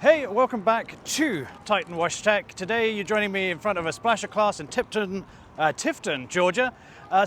Hey, welcome back to Titan Wash Tech. Today you're joining me in front of a splasher class in Tifton, Georgia.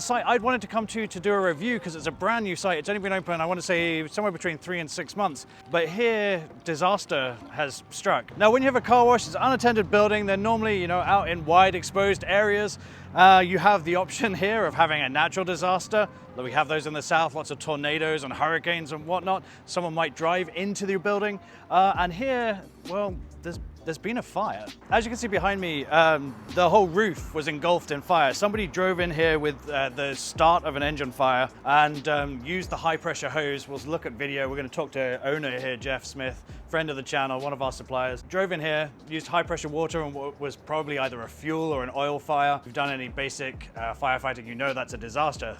Site I'd wanted to come to do a review because it's a brand new site. It's only been open, I want to say, somewhere between 3 and 6 months. But here, disaster has struck. Now, when you have a car wash, it's an unattended building. They're normally, out in wide exposed areas. You have the option here of having a natural disaster. We have those in the south, lots of tornadoes and hurricanes and whatnot. Someone might drive into the building. And here, well, there's been a fire. As you can see behind me, the whole roof was engulfed in fire. Somebody drove in here with the start of an engine fire and used the high pressure hose. We'll look at video. We're going to talk to owner here, Jeff Smith, friend of the channel, one of our suppliers. Drove in here, used high pressure water and what was probably either a fuel or an oil fire. If you've done any basic firefighting, you know that's a disaster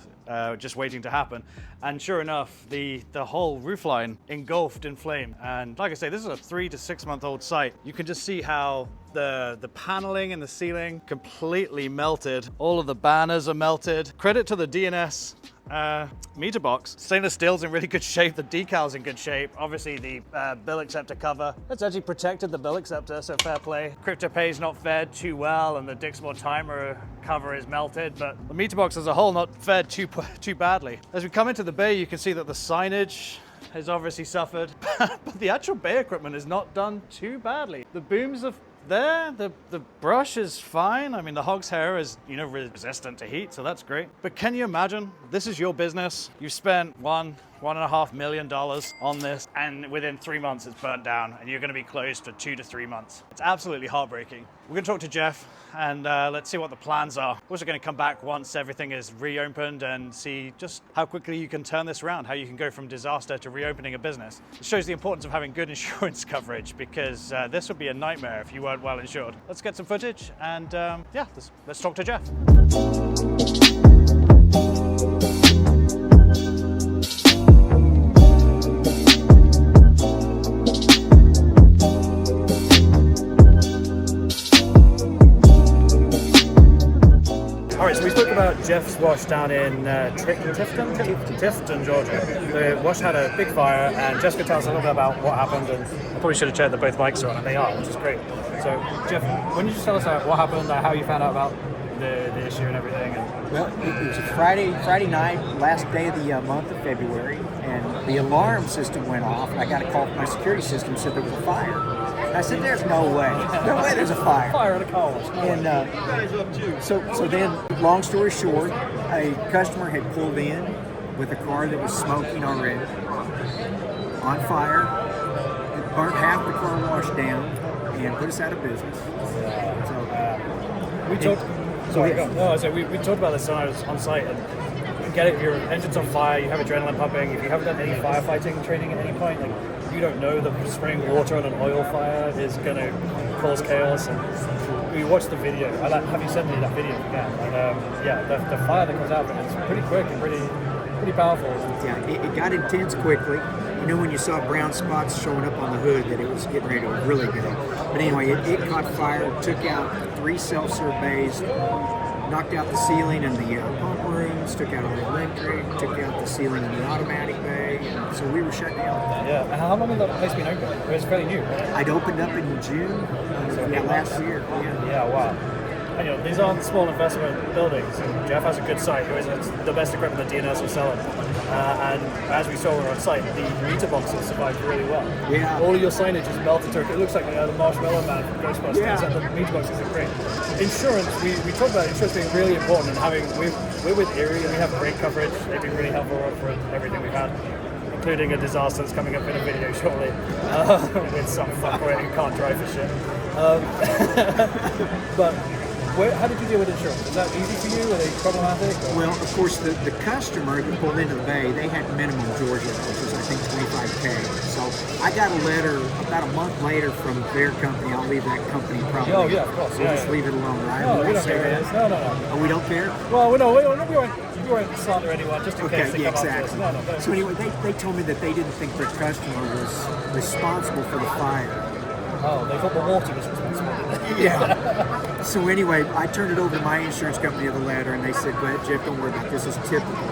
just waiting to happen. And sure enough, the whole roofline engulfed in flame. And like I say, this is a 3 to 6 month old site. You can just see how the paneling in the ceiling completely melted. All of the banners are melted. Credit to the DNS meter box. Stainless steel's in really good shape. The decal's in good shape. Obviously the bill acceptor cover, that's actually protected the bill acceptor, so fair play. CryptoPay's not fared too well and the Dixmoor timer cover is melted, but the meter box as a whole not fared too badly. As we come into the bay, you can see that the signage has obviously suffered, but the actual bay equipment is not done too badly. The booms are there, the brush is fine. I mean, the hog's hair is, resistant to heat, so that's great. But can you imagine, this is your business. You've spent $1.5 million on this, and within 3 months it's burnt down, and you're gonna be closed for 2 to 3 months. It's absolutely heartbreaking. We're gonna talk to Jeff, and let's see what the plans are. We're also gonna come back once everything is reopened and see just how quickly you can turn this around, how you can go from disaster to reopening a business. It shows the importance of having good insurance coverage, because this would be a nightmare if you weren't well insured. Let's get some footage, and let's talk to Jeff. All right, so we spoke about Jeff's wash down in Tifton, Georgia. The wash had a big fire, and Jeff's going to tell us a little bit about what happened, and I probably should have checked that both mics are on, and they are, which is great. So, Jeff, when you just tell us what happened, how you found out about the issue and everything? Well, it was a Friday night, last day of the month of February, and the alarm system went off, and I got a call from my security system, said there was a fire. I said, there's no way there's a fire. Fire at a car wash. And so then, long story short, a customer had pulled in with a car that was smoking already, on fire. It burnt half the car wash down and put us out of business. We talked about this when I was on site. And you get it, your engine's on fire, you have adrenaline pumping. If you haven't done any firefighting training at any point, you don't know that spraying water on an oil fire is going to cause chaos. And we watched the video. Have you sent me that video again? And the fire that comes out of it is pretty quick and pretty powerful. Yeah, it got intense quickly. When you saw brown spots showing up on the hood, that it was getting ready to really go. But anyway, it caught fire, took out 3 self-serve bays, knocked out the ceiling in the pump rooms, took out all the electric, took out the ceiling in the automatic bay, and so we were shut down. Yeah, and how long has that place been open? It was fairly new, right? I'd opened up in June last year. Yeah, wow. And, these aren't small investment buildings. And Jeff has a good site. He always has the best equipment that DNS will sell it. And as we saw on site, the meter boxes survived really well. Yeah. All of your signage is melted to it. looks like the Marshmallow Man from Ghostbusters. Yeah. And the meter boxes are great. Insurance, we talked about insurance being really important, and we're with Erie and we have great coverage. They've been really helpful for everything we've had, including a disaster that's coming up in a video shortly with some fuckwit who can't drive for shit. But how did you deal with insurance? Was that easy for you? Were they problematic? Or? Well, of course, the customer who pulled into the bay, they had minimum Georgia, which was, I think, $25K. So I got a letter about a month later from their company. I'll leave that company probably. Oh, yeah, of course. We'll just leave it alone, right? No, we don't care. No. Oh, we don't care? Well, we won't slander anyone just in case they come exactly. up to us. No. So anyway, they told me that they didn't think their customer was responsible for the fire. Oh, they thought the water was responsible. Yeah. So anyway, I turned it over to my insurance company of the letter, and they said, "But Jeff, don't worry about this. This is typical."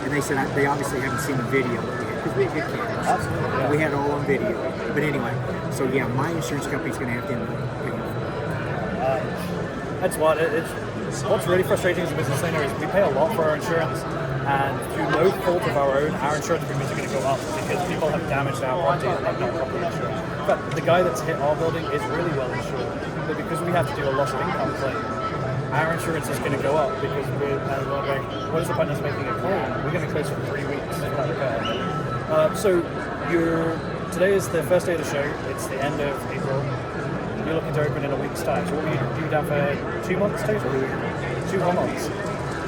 And they said they obviously haven't seen the video because we had good cameras. Absolutely. Yeah. We had it all on video. But anyway, So yeah, my insurance company's going to have to end up paying for it. That's what what's really frustrating as a business owner is we pay a lot for our insurance, and through no fault of our own, our insurance premiums are going to go up because people have damaged our property and have not properly insured. But the guy that's hit our building is really well insured, but because we have to do a loss of income claim, our insurance is going to go up because we're going, what is the point of us making a claim? We're going to close for 3 weeks for that repair. So today is the first day of the show. It's the end of April. You're looking to open in a week's time. So what will you do down for 2 months total? 2 whole months.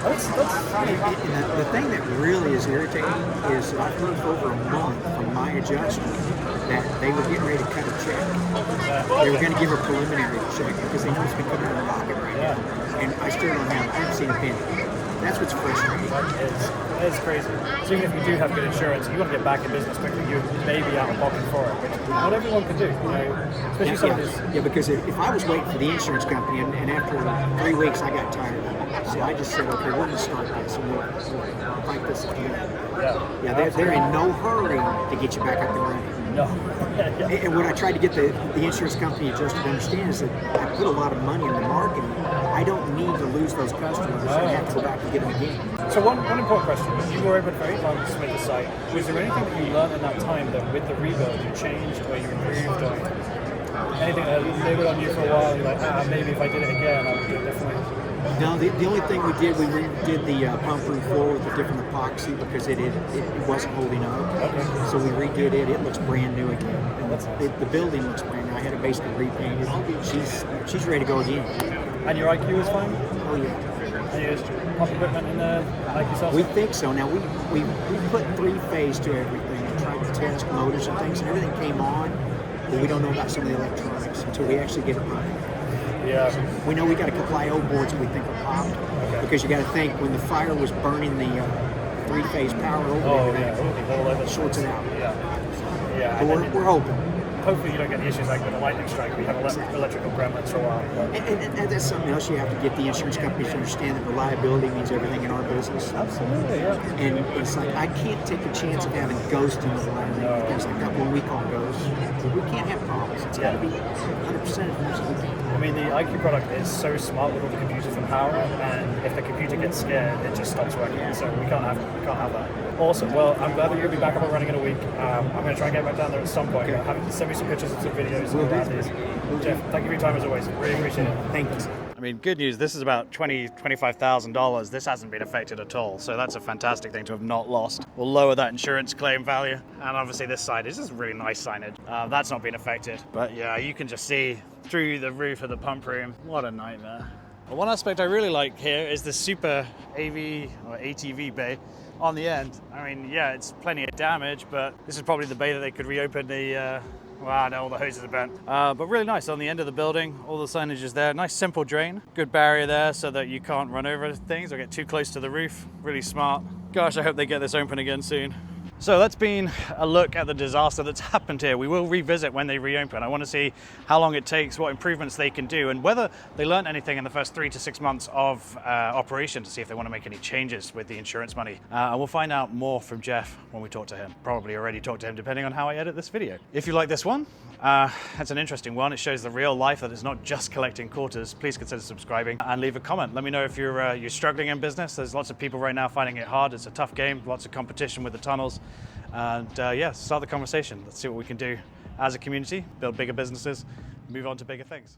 That's the thing that really is irritating is I've heard for over a month from my adjuster that they were getting ready to cut a check. They were going to give a preliminary check because they know it's been coming out of pocket right now. And I still I haven't seen a penny. That's what's frustrating. It's crazy. So even if you do have good insurance, you want to get back in business quickly, you may be out of pocket for it, which not everyone can do. Especially some of these. Yeah, because if I was waiting for the insurance company and after 3 weeks I got tired of it, so I just said, okay, we're going to start this and we'll fight this again. Yeah, they're in no hurry to get you back up and running. No. And what I tried to get the insurance company adjuster to understand is that I put a lot of money in the marketing. I don't need to lose those customers and have to go back and get them again. So one important question. You were open for 8 months with the site. Was there anything that you learned in that time that with the rebuild you changed or you improved or anything that lingered on you for a while? You're like, maybe if I did it again, I would do it differently. No, the only thing we did redid the pump room floor with a different epoxy because it wasn't holding up. Okay. So we redid it. It looks brand new again. And the building looks brand new. I had it basically repainted. She's ready to go again. And your IQ is fine? Oh yeah. And you used pump equipment in the IQ software? We think so. Now we put 3-phase to everything and tried to test motors and things, and everything came on, but we don't know about some of the electronics until we actually get it running. Yeah. We know we got a couple I/O boards that we think are popped because you got to think when the fire was burning the 3-phase power over it shorts it out. Yeah. But we're hoping. Hopefully you don't get the issues like with a lightning strike. We have electrical gremlins for a while. And that's something else you have to get the insurance companies to understand that reliability means everything in our business. Absolutely, yeah. And it's like I can't take a chance of having ghosts in the line and things like that. When we call ghosts, we can't have problems. It's got to be 100%. I mean, the IQ product is so smart with all the computers and power, and if the computer gets scared, it just stops working. So we can't have that. Awesome. Well, I'm glad that you'll be back up and running in a week. I'm going to try and get back down there at some point. Okay. Have you send me some pictures and some videos around these. Jeff, thank you for your time as always. Really appreciate it. Thank you. I mean, good news, this is about $25,000. This hasn't been affected at all. So that's a fantastic thing to have not lost. We'll lower that insurance claim value. And obviously this side is just really nice signage. That's not been affected. But yeah, you can just see through the roof of the pump room. What a nightmare. Well, one aspect I really like here is the super AV or ATV bay on the end. I mean, yeah, it's plenty of damage, but this is probably the bay that they could reopen the wow, no, all the hoses are bent. But really nice on the end of the building. All the signage is there. Nice simple drain. Good barrier there so that you can't run over things or get too close to the roof. Really smart. Gosh, I hope they get this open again soon. So that's been a look at the disaster that's happened here. We will revisit when they reopen. I want to see how long it takes, what improvements they can do, and whether they learned anything in the first 3 to 6 months of operation to see if they want to make any changes with the insurance money. And we'll find out more from Jeff when we talk to him. Probably already talked to him depending on how I edit this video. If you like this one, that's an interesting one. It shows the real life that it's not just collecting quarters. Please consider subscribing and leave a comment. Let me know if you're struggling in business. There's lots of people right now finding it hard. It's a tough game, lots of competition with the tunnels. And yeah, start the conversation. Let's see what we can do as a community, build bigger businesses, move on to bigger things.